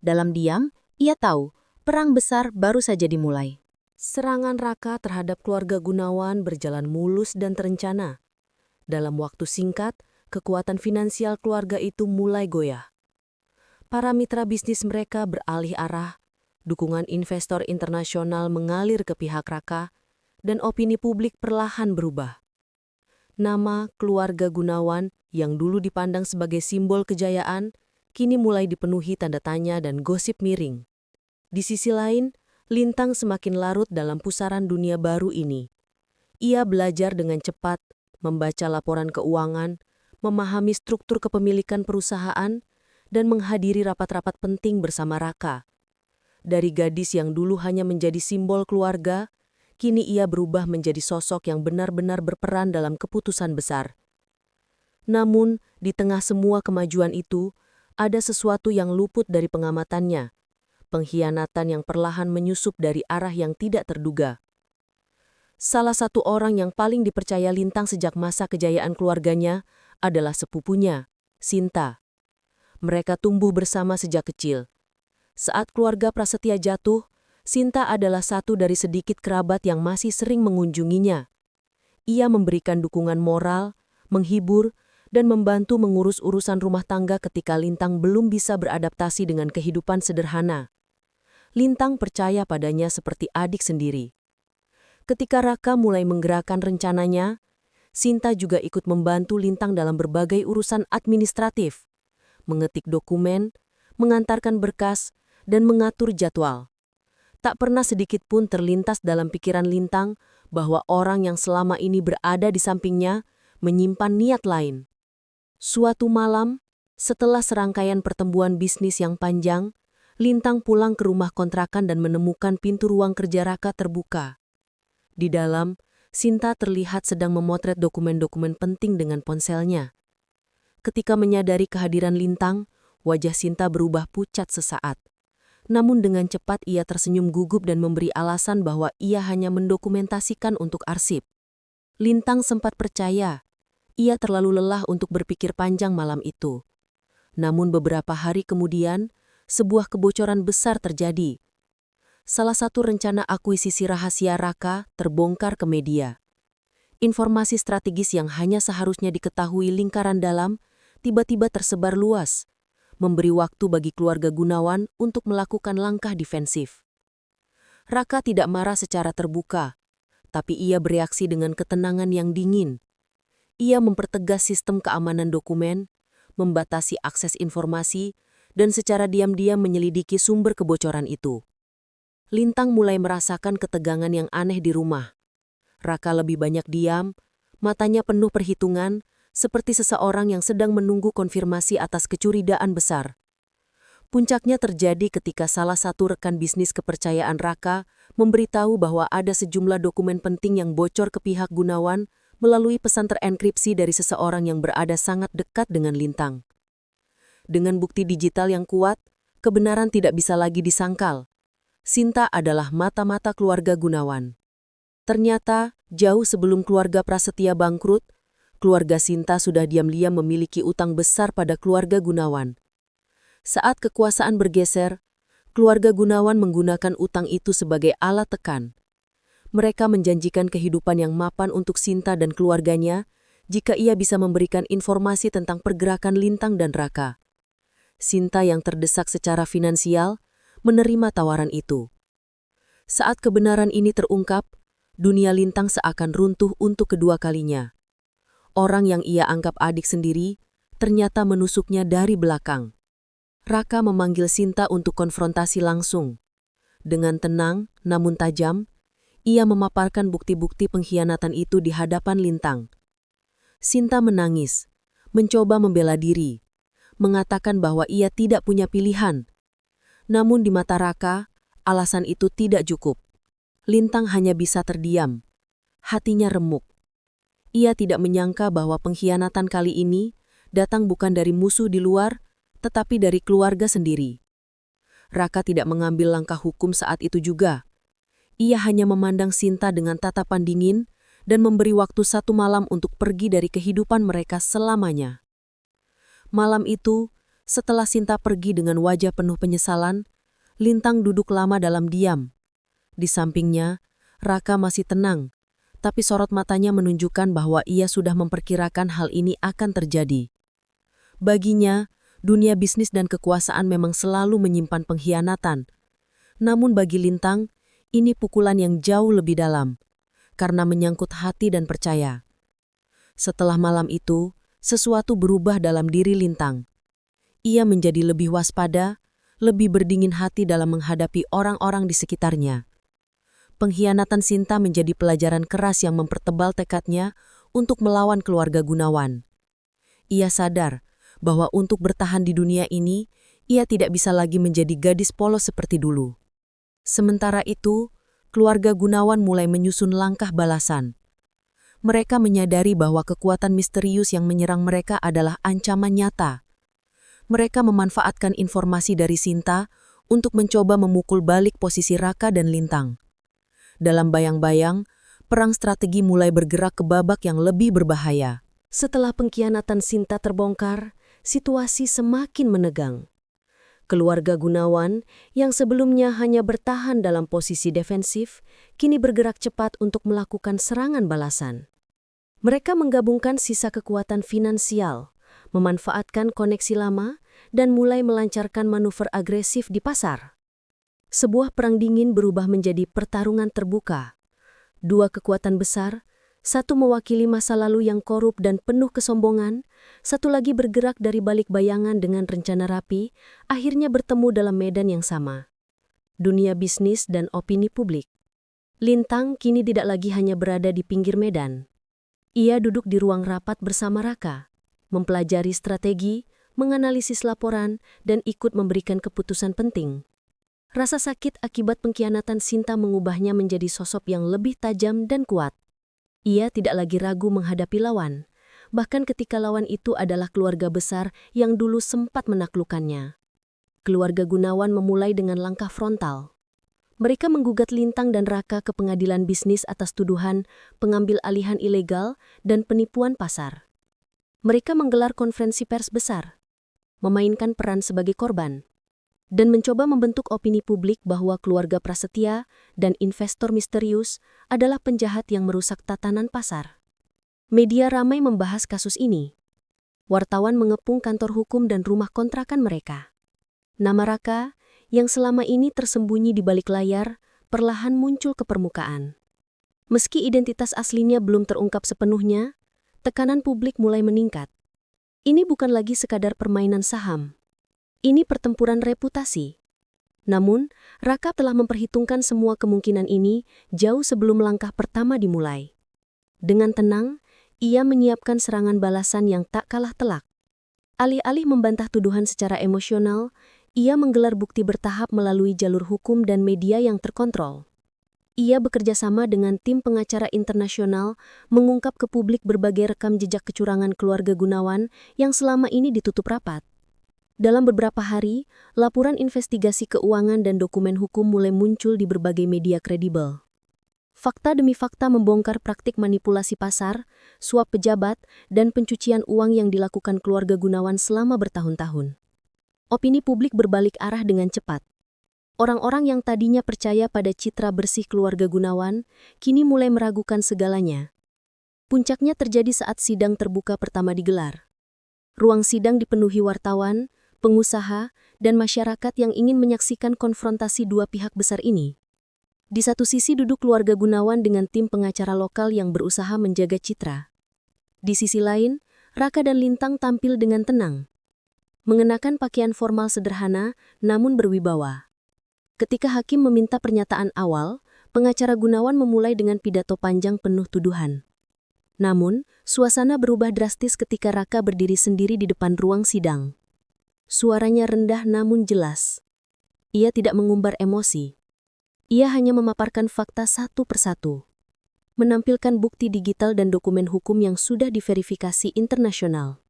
Dalam diam, ia tahu, perang besar baru saja dimulai. Serangan Raka terhadap keluarga Gunawan berjalan mulus dan terencana. Dalam waktu singkat, kekuatan finansial keluarga itu mulai goyah. Para mitra bisnis mereka beralih arah, dukungan investor internasional mengalir ke pihak Raka, dan opini publik perlahan berubah. Nama keluarga Gunawan yang dulu dipandang sebagai simbol kejayaan, kini mulai dipenuhi tanda tanya dan gosip miring. Di sisi lain, Lintang semakin larut dalam pusaran dunia baru ini. Ia belajar dengan cepat, membaca laporan keuangan, memahami struktur kepemilikan perusahaan, dan menghadiri rapat-rapat penting bersama Raka. Dari gadis yang dulu hanya menjadi simbol keluarga, kini ia berubah menjadi sosok yang benar-benar berperan dalam keputusan besar. Namun, di tengah semua kemajuan itu, ada sesuatu yang luput dari pengamatannya, pengkhianatan yang perlahan menyusup dari arah yang tidak terduga. Salah satu orang yang paling dipercaya Lintang sejak masa kejayaan keluarganya adalah sepupunya, Sinta. Mereka tumbuh bersama sejak kecil. Saat keluarga Prasetya jatuh, Sinta adalah satu dari sedikit kerabat yang masih sering mengunjunginya. Ia memberikan dukungan moral, menghibur, dan membantu mengurus urusan rumah tangga ketika Lintang belum bisa beradaptasi dengan kehidupan sederhana. Lintang percaya padanya seperti adik sendiri. Ketika Raka mulai menggerakkan rencananya, Sinta juga ikut membantu Lintang dalam berbagai urusan administratif, mengetik dokumen, mengantarkan berkas, dan mengatur jadwal. Tak pernah sedikit pun terlintas dalam pikiran Lintang bahwa orang yang selama ini berada di sampingnya menyimpan niat lain. Suatu malam, setelah serangkaian pertemuan bisnis yang panjang, Lintang pulang ke rumah kontrakan dan menemukan pintu ruang kerja Raka terbuka. Di dalam, Sinta terlihat sedang memotret dokumen-dokumen penting dengan ponselnya. Ketika menyadari kehadiran Lintang, wajah Sinta berubah pucat sesaat. Namun dengan cepat ia tersenyum gugup dan memberi alasan bahwa ia hanya mendokumentasikan untuk arsip. Lintang sempat percaya, ia terlalu lelah untuk berpikir panjang malam itu. Namun beberapa hari kemudian, sebuah kebocoran besar terjadi. Salah satu rencana akuisisi rahasia Raka terbongkar ke media. Informasi strategis yang hanya seharusnya diketahui lingkaran dalam, tiba-tiba tersebar luas, memberi waktu bagi keluarga Gunawan untuk melakukan langkah defensif. Raka tidak marah secara terbuka, tapi ia bereaksi dengan ketenangan yang dingin. Ia mempertegas sistem keamanan dokumen, membatasi akses informasi, dan secara diam-diam menyelidiki sumber kebocoran itu. Lintang mulai merasakan ketegangan yang aneh di rumah. Raka lebih banyak diam, matanya penuh perhitungan, seperti seseorang yang sedang menunggu konfirmasi atas kecurigaan besar. Puncaknya terjadi ketika salah satu rekan bisnis kepercayaan Raka memberitahu bahwa ada sejumlah dokumen penting yang bocor ke pihak Gunawan melalui pesan terenkripsi dari seseorang yang berada sangat dekat dengan Lintang. Dengan bukti digital yang kuat, kebenaran tidak bisa lagi disangkal. Sinta adalah mata-mata keluarga Gunawan. Ternyata, jauh sebelum keluarga Prasetya bangkrut, keluarga Sinta sudah diam-diam memiliki utang besar pada keluarga Gunawan. Saat kekuasaan bergeser, Keluarga Gunawan menggunakan utang itu sebagai alat tekan. Mereka menjanjikan kehidupan yang mapan untuk Sinta dan keluarganya jika ia bisa memberikan informasi tentang pergerakan Lintang dan Raka. Sinta yang terdesak secara finansial menerima tawaran itu. Saat kebenaran ini terungkap, dunia Lintang seakan runtuh untuk kedua kalinya. Orang yang ia anggap adik sendiri ternyata menusuknya dari belakang. Raka memanggil Sinta untuk konfrontasi langsung. Dengan tenang namun tajam, ia memaparkan bukti-bukti pengkhianatan itu di hadapan Lintang. Sinta menangis, mencoba membela diri, mengatakan bahwa ia tidak punya pilihan. Namun di mata Raka, alasan itu tidak cukup. Lintang hanya bisa terdiam. Hatinya remuk. Ia tidak menyangka bahwa pengkhianatan kali ini datang bukan dari musuh di luar, tetapi dari keluarga sendiri. Raka tidak mengambil langkah hukum saat itu juga. Ia hanya memandang Sinta dengan tatapan dingin dan memberi waktu 1 malam untuk pergi dari kehidupan mereka selamanya. Malam itu, setelah Sinta pergi dengan wajah penuh penyesalan, Lintang duduk lama dalam diam. Di sampingnya, Raka masih tenang, tapi sorot matanya menunjukkan bahwa ia sudah memperkirakan hal ini akan terjadi. Baginya, dunia bisnis dan kekuasaan memang selalu menyimpan pengkhianatan. Namun bagi Lintang, ini pukulan yang jauh lebih dalam, karena menyangkut hati dan percaya. Setelah malam itu, sesuatu berubah dalam diri Lintang. Ia menjadi lebih waspada, lebih berdingin hati dalam menghadapi orang-orang di sekitarnya. Pengkhianatan Sinta menjadi pelajaran keras yang mempertebal tekadnya untuk melawan keluarga Gunawan. Ia sadar bahwa untuk bertahan di dunia ini, ia tidak bisa lagi menjadi gadis polos seperti dulu. Sementara itu, keluarga Gunawan mulai menyusun langkah balasan. Mereka menyadari bahwa kekuatan misterius yang menyerang mereka adalah ancaman nyata. Mereka memanfaatkan informasi dari Sinta untuk mencoba memukul balik posisi Raka dan Lintang. Dalam bayang-bayang, perang strategi mulai bergerak ke babak yang lebih berbahaya. Setelah pengkhianatan Sinta terbongkar, situasi semakin menegang. Keluarga Gunawan, yang sebelumnya hanya bertahan dalam posisi defensif, kini bergerak cepat untuk melakukan serangan balasan. Mereka menggabungkan sisa kekuatan finansial, memanfaatkan koneksi lama, dan mulai melancarkan manuver agresif di pasar. Sebuah perang dingin berubah menjadi pertarungan terbuka. Dua kekuatan besar, satu mewakili masa lalu yang korup dan penuh kesombongan, satu lagi bergerak dari balik bayangan dengan rencana rapi, akhirnya bertemu dalam medan yang sama. Dunia bisnis dan opini publik. Lintang kini tidak lagi hanya berada di pinggir medan. Ia duduk di ruang rapat bersama Raka, mempelajari strategi, menganalisis laporan, dan ikut memberikan keputusan penting. Rasa sakit akibat pengkhianatan Sinta mengubahnya menjadi sosok yang lebih tajam dan kuat. Ia tidak lagi ragu menghadapi lawan, bahkan ketika lawan itu adalah keluarga besar yang dulu sempat menaklukkannya. Keluarga Gunawan memulai dengan langkah frontal. Mereka menggugat Lintang dan Raka ke pengadilan bisnis atas tuduhan pengambil alihan ilegal dan penipuan pasar. Mereka menggelar konferensi pers besar, memainkan peran sebagai korban, dan mencoba membentuk opini publik bahwa keluarga prasetya dan investor misterius adalah penjahat yang merusak tatanan pasar. Media ramai membahas kasus ini. Wartawan mengepung kantor hukum dan rumah kontrakan mereka. Nama Raka, yang selama ini tersembunyi di balik layar, perlahan muncul ke permukaan. Meski identitas aslinya belum terungkap sepenuhnya, tekanan publik mulai meningkat. Ini bukan lagi sekadar permainan saham. Ini pertempuran reputasi. Namun, Raka telah memperhitungkan semua kemungkinan ini jauh sebelum langkah pertama dimulai. Dengan tenang, ia menyiapkan serangan balasan yang tak kalah telak. Alih-alih membantah tuduhan secara emosional, ia menggelar bukti bertahap melalui jalur hukum dan media yang terkontrol. Ia bekerja sama dengan tim pengacara internasional mengungkap ke publik berbagai rekam jejak kecurangan keluarga Gunawan yang selama ini ditutup rapat. Dalam beberapa hari, laporan investigasi keuangan dan dokumen hukum mulai muncul di berbagai media kredibel. Fakta demi fakta membongkar praktik manipulasi pasar, suap pejabat, dan pencucian uang yang dilakukan keluarga Gunawan selama bertahun-tahun. Opini publik berbalik arah dengan cepat. Orang-orang yang tadinya percaya pada citra bersih keluarga Gunawan, kini mulai meragukan segalanya. Puncaknya terjadi saat sidang terbuka pertama digelar. Ruang sidang dipenuhi wartawan, pengusaha, dan masyarakat yang ingin menyaksikan konfrontasi dua pihak besar ini. Di satu sisi duduk keluarga Gunawan dengan tim pengacara lokal yang berusaha menjaga citra. Di sisi lain, Raka dan Lintang tampil dengan tenang. Mengenakan pakaian formal sederhana, namun berwibawa. Ketika hakim meminta pernyataan awal, pengacara Gunawan memulai dengan pidato panjang penuh tuduhan. Namun, suasana berubah drastis ketika Raka berdiri sendiri di depan ruang sidang. Suaranya rendah namun jelas. Ia tidak mengumbar emosi. Ia hanya memaparkan fakta satu persatu. Menampilkan bukti digital dan dokumen hukum yang sudah diverifikasi internasional.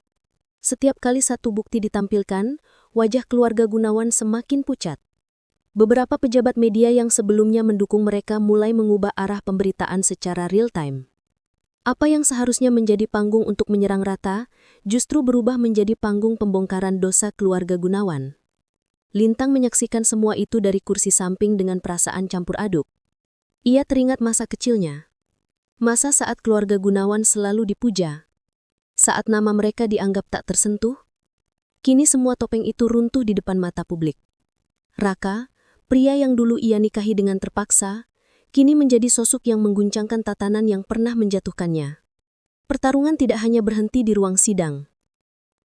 Setiap kali satu bukti ditampilkan, wajah keluarga Gunawan semakin pucat. Beberapa pejabat media yang sebelumnya mendukung mereka mulai mengubah arah pemberitaan secara real-time. Apa yang seharusnya menjadi panggung untuk menyerang Raka, justru berubah menjadi panggung pembongkaran dosa keluarga Gunawan. Lintang menyaksikan semua itu dari kursi samping dengan perasaan campur aduk. Ia teringat masa kecilnya. Masa saat keluarga Gunawan selalu dipuja. Saat nama mereka dianggap tak tersentuh, kini semua topeng itu runtuh di depan mata publik. Raka, pria yang dulu ia nikahi dengan terpaksa, kini menjadi sosok yang mengguncangkan tatanan yang pernah menjatuhkannya. Pertarungan tidak hanya berhenti di ruang sidang.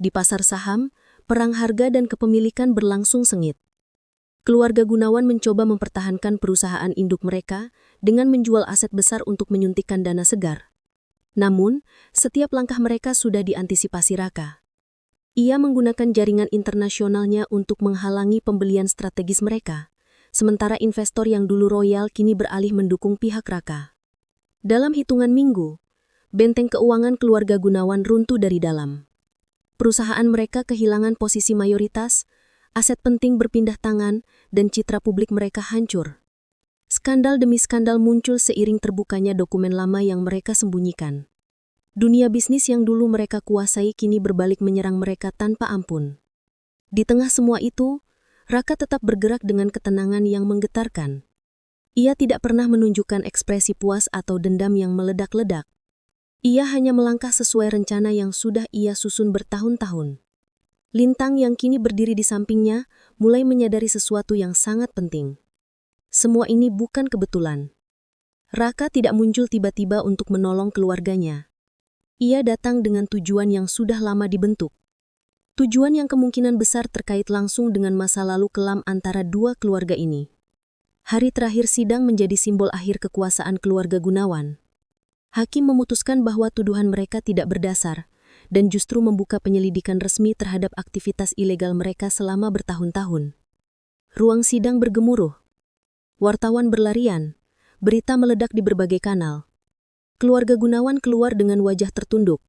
Di pasar saham, perang harga dan kepemilikan berlangsung sengit. Keluarga Gunawan mencoba mempertahankan perusahaan induk mereka dengan menjual aset besar untuk menyuntikkan dana segar. Namun, setiap langkah mereka sudah diantisipasi Raka. Ia menggunakan jaringan internasionalnya untuk menghalangi pembelian strategis mereka. Sementara investor yang dulu royal kini beralih mendukung pihak Raka. Dalam hitungan minggu, benteng keuangan keluarga Gunawan runtuh dari dalam. Perusahaan mereka kehilangan posisi mayoritas, aset penting berpindah tangan, dan citra publik mereka hancur. Skandal demi skandal muncul seiring terbukanya dokumen lama yang mereka sembunyikan. Dunia bisnis yang dulu mereka kuasai kini berbalik menyerang mereka tanpa ampun. Di tengah semua itu, Raka tetap bergerak dengan ketenangan yang menggetarkan. Ia tidak pernah menunjukkan ekspresi puas atau dendam yang meledak-ledak. Ia hanya melangkah sesuai rencana yang sudah ia susun bertahun-tahun. Lintang yang kini berdiri di sampingnya mulai menyadari sesuatu yang sangat penting. Semua ini bukan kebetulan. Raka tidak muncul tiba-tiba untuk menolong keluarganya. Ia datang dengan tujuan yang sudah lama dibentuk. Tujuan yang kemungkinan besar terkait langsung dengan masa lalu kelam antara dua keluarga ini. Hari terakhir sidang menjadi simbol akhir kekuasaan keluarga Gunawan. Hakim memutuskan bahwa tuduhan mereka tidak berdasar dan justru membuka penyelidikan resmi terhadap aktivitas ilegal mereka selama bertahun-tahun. Ruang sidang bergemuruh. Wartawan berlarian. Berita meledak di berbagai kanal. Keluarga Gunawan keluar dengan wajah tertunduk.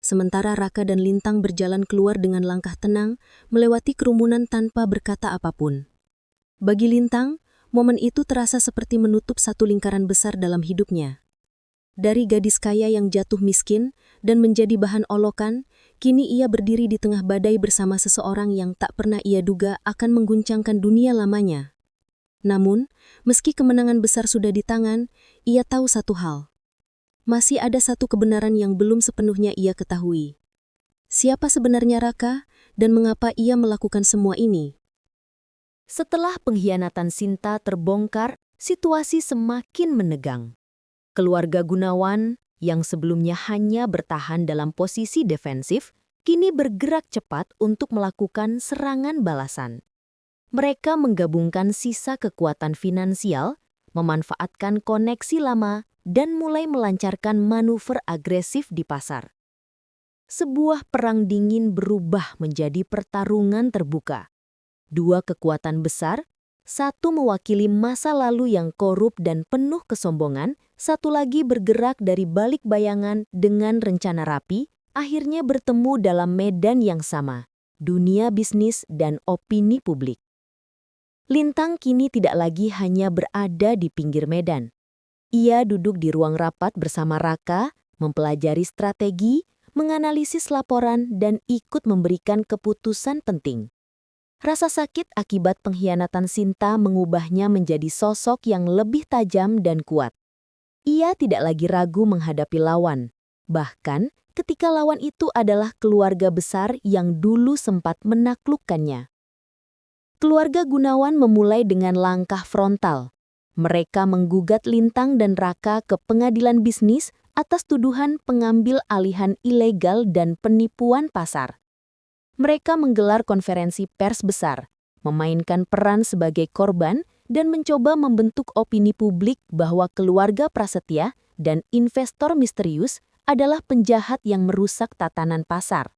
Sementara Raka dan Lintang berjalan keluar dengan langkah tenang, melewati kerumunan tanpa berkata apapun. Bagi Lintang, momen itu terasa seperti menutup satu lingkaran besar dalam hidupnya. Dari gadis kaya yang jatuh miskin dan menjadi bahan olokan, kini ia berdiri di tengah badai bersama seseorang yang tak pernah ia duga akan mengguncangkan dunia lamanya. Namun, meski kemenangan besar sudah di tangan, ia tahu satu hal. Masih ada satu kebenaran yang belum sepenuhnya ia ketahui. Siapa sebenarnya Raka dan mengapa ia melakukan semua ini? Setelah pengkhianatan Sinta terbongkar, situasi semakin menegang. Keluarga Gunawan, yang sebelumnya hanya bertahan dalam posisi defensif, kini bergerak cepat untuk melakukan serangan balasan. Mereka menggabungkan sisa kekuatan finansial, memanfaatkan koneksi lama, dan mulai melancarkan manuver agresif di pasar. Sebuah perang dingin berubah menjadi pertarungan terbuka. Dua kekuatan besar, satu mewakili masa lalu yang korup dan penuh kesombongan, satu lagi bergerak dari balik bayangan dengan rencana rapi, akhirnya bertemu dalam medan yang sama, dunia bisnis dan opini publik. Lintang kini tidak lagi hanya berada di pinggir medan. Ia duduk di ruang rapat bersama Raka, mempelajari strategi, menganalisis laporan, dan ikut memberikan keputusan penting. Rasa sakit akibat pengkhianatan Sinta mengubahnya menjadi sosok yang lebih tajam dan kuat. Ia tidak lagi ragu menghadapi lawan. Bahkan, ketika lawan itu adalah keluarga besar yang dulu sempat menaklukkannya. Keluarga Gunawan memulai dengan langkah frontal. Mereka menggugat Lintang dan Raka ke pengadilan bisnis atas tuduhan pengambil alihan ilegal dan penipuan pasar. Mereka menggelar konferensi pers besar, memainkan peran sebagai korban, dan mencoba membentuk opini publik bahwa keluarga Prasetya dan investor misterius adalah penjahat yang merusak tatanan pasar.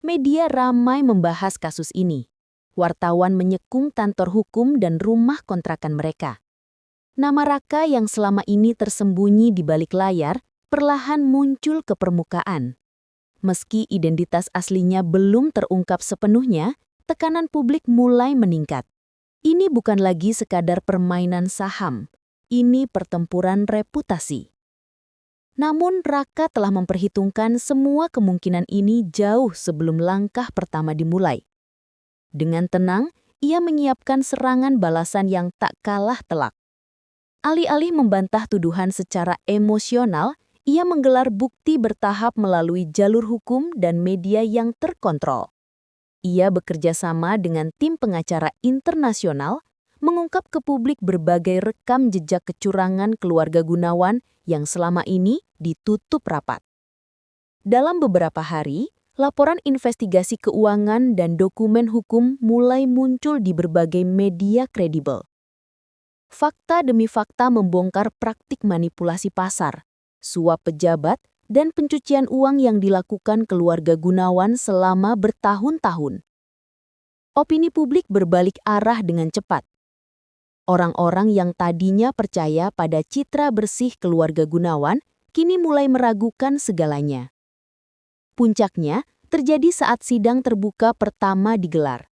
Media ramai membahas kasus ini. Wartawan menyekung kantor hukum dan rumah kontrakan mereka. Nama Raka yang selama ini tersembunyi di balik layar perlahan muncul ke permukaan. Meski identitas aslinya belum terungkap sepenuhnya, tekanan publik mulai meningkat. Ini bukan lagi sekadar permainan saham, ini pertempuran reputasi. Namun Raka telah memperhitungkan semua kemungkinan ini jauh sebelum langkah pertama dimulai. Dengan tenang, ia menyiapkan serangan balasan yang tak kalah telak. Alih-alih membantah tuduhan secara emosional, ia menggelar bukti bertahap melalui jalur hukum dan media yang terkontrol. Ia bekerja sama dengan tim pengacara internasional, mengungkap ke publik berbagai rekam jejak kecurangan keluarga Gunawan yang selama ini ditutup rapat. Dalam beberapa hari, laporan investigasi keuangan dan dokumen hukum mulai muncul di berbagai media kredibel. Fakta demi fakta membongkar praktik manipulasi pasar, suap pejabat, dan pencucian uang yang dilakukan keluarga Gunawan selama bertahun-tahun. Opini publik berbalik arah dengan cepat. Orang-orang yang tadinya percaya pada citra bersih keluarga Gunawan kini mulai meragukan segalanya. Puncaknya terjadi saat sidang terbuka pertama digelar.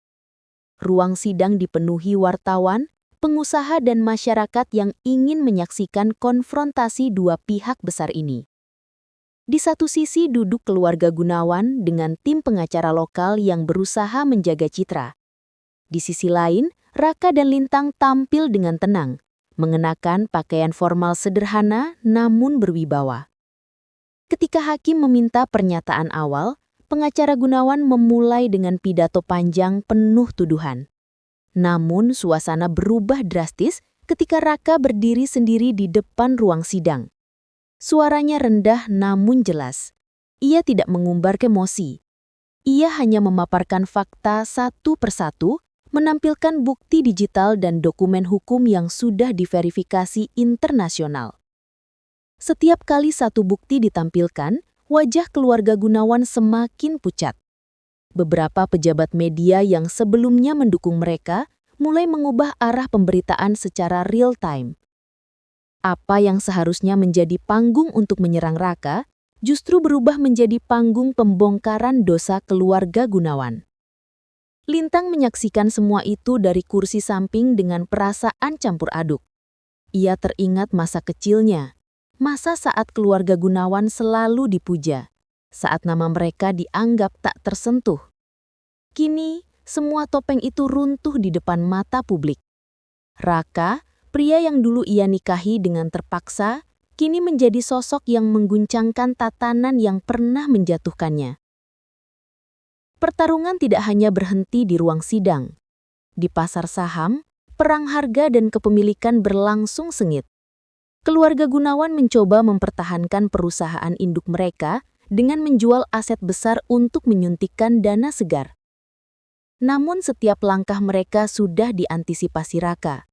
Ruang sidang dipenuhi wartawan, pengusaha dan masyarakat yang ingin menyaksikan konfrontasi dua pihak besar ini. Di satu sisi duduk keluarga Gunawan dengan tim pengacara lokal yang berusaha menjaga citra. Di sisi lain, Raka dan Lintang tampil dengan tenang, mengenakan pakaian formal sederhana namun berwibawa. Ketika hakim meminta pernyataan awal, pengacara Gunawan memulai dengan pidato panjang penuh tuduhan. Namun suasana berubah drastis ketika Raka berdiri sendiri di depan ruang sidang. Suaranya rendah namun jelas. Ia tidak mengumbar emosi. Ia hanya memaparkan fakta satu persatu, menampilkan bukti digital dan dokumen hukum yang sudah diverifikasi internasional. Setiap kali satu bukti ditampilkan, wajah keluarga Gunawan semakin pucat. Beberapa pejabat media yang sebelumnya mendukung mereka mulai mengubah arah pemberitaan secara real time. Apa yang seharusnya menjadi panggung untuk menyerang Raka, justru berubah menjadi panggung pembongkaran dosa keluarga Gunawan. Lintang menyaksikan semua itu dari kursi samping dengan perasaan campur aduk. Ia teringat masa kecilnya, masa saat keluarga Gunawan selalu dipuja, saat nama mereka dianggap tak tersentuh. Kini, semua topeng itu runtuh di depan mata publik. Raka, pria yang dulu ia nikahi dengan terpaksa, kini menjadi sosok yang mengguncangkan tatanan yang pernah menjatuhkannya. Pertarungan tidak hanya berhenti di ruang sidang. Di pasar saham, perang harga dan kepemilikan berlangsung sengit. Keluarga Gunawan mencoba mempertahankan perusahaan induk mereka dengan menjual aset besar untuk menyuntikkan dana segar. Namun setiap langkah mereka sudah diantisipasi Raka.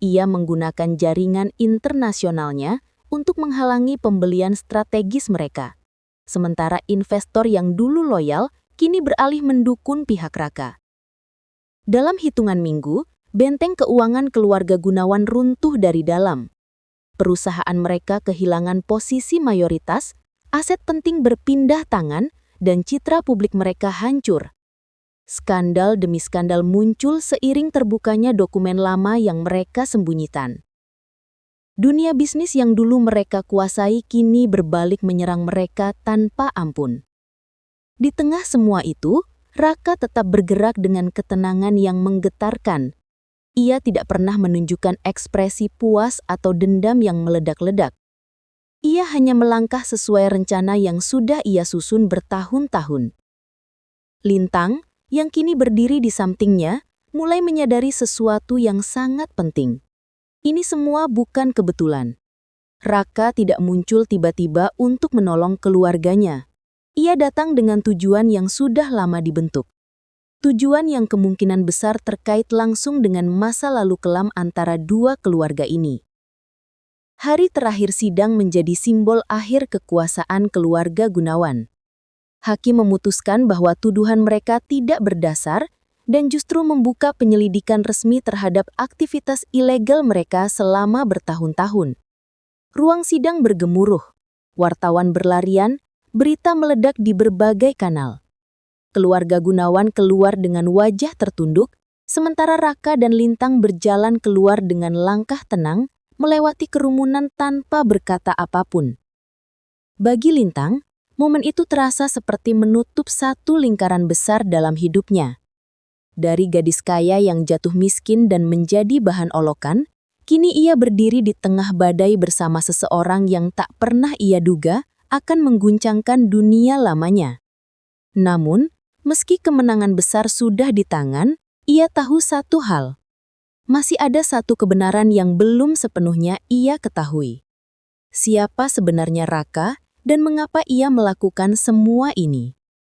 Ia menggunakan jaringan internasionalnya untuk menghalangi pembelian strategis mereka. Sementara investor yang dulu loyal kini beralih mendukung pihak Raka. Dalam hitungan minggu, benteng keuangan keluarga Gunawan runtuh dari dalam. Perusahaan mereka kehilangan posisi mayoritas, aset penting berpindah tangan, dan citra publik mereka hancur. Skandal demi skandal muncul seiring terbukanya dokumen lama yang mereka sembunyikan. Dunia bisnis yang dulu mereka kuasai kini berbalik menyerang mereka tanpa ampun. Di tengah semua itu, Raka tetap bergerak dengan ketenangan yang menggetarkan. Ia tidak pernah menunjukkan ekspresi puas atau dendam yang meledak-ledak. Ia hanya melangkah sesuai rencana yang sudah ia susun bertahun-tahun. Lintang, yang kini berdiri di sampingnya, mulai menyadari sesuatu yang sangat penting. Ini semua bukan kebetulan. Raka tidak muncul tiba-tiba untuk menolong keluarganya. Ia datang dengan tujuan yang sudah lama dibentuk. Tujuan yang kemungkinan besar terkait langsung dengan masa lalu kelam antara dua keluarga ini. Hari terakhir sidang menjadi simbol akhir kekuasaan keluarga Gunawan. Hakim memutuskan bahwa tuduhan mereka tidak berdasar dan justru membuka penyelidikan resmi terhadap aktivitas ilegal mereka selama bertahun-tahun. Ruang sidang bergemuruh, wartawan berlarian, berita meledak di berbagai kanal. Keluarga Gunawan keluar dengan wajah tertunduk, sementara Raka dan Lintang berjalan keluar dengan langkah tenang, melewati kerumunan tanpa berkata apapun. Bagi Lintang, momen itu terasa seperti menutup satu lingkaran besar dalam hidupnya. Dari gadis kaya yang jatuh miskin dan menjadi bahan olokan, kini ia berdiri di tengah badai bersama seseorang yang tak pernah ia duga akan mengguncangkan dunia lamanya. Namun, meski kemenangan besar sudah di tangan, ia tahu satu hal. Masih ada satu kebenaran yang belum sepenuhnya ia ketahui. Siapa sebenarnya Raka dan mengapa ia melakukan semua ini?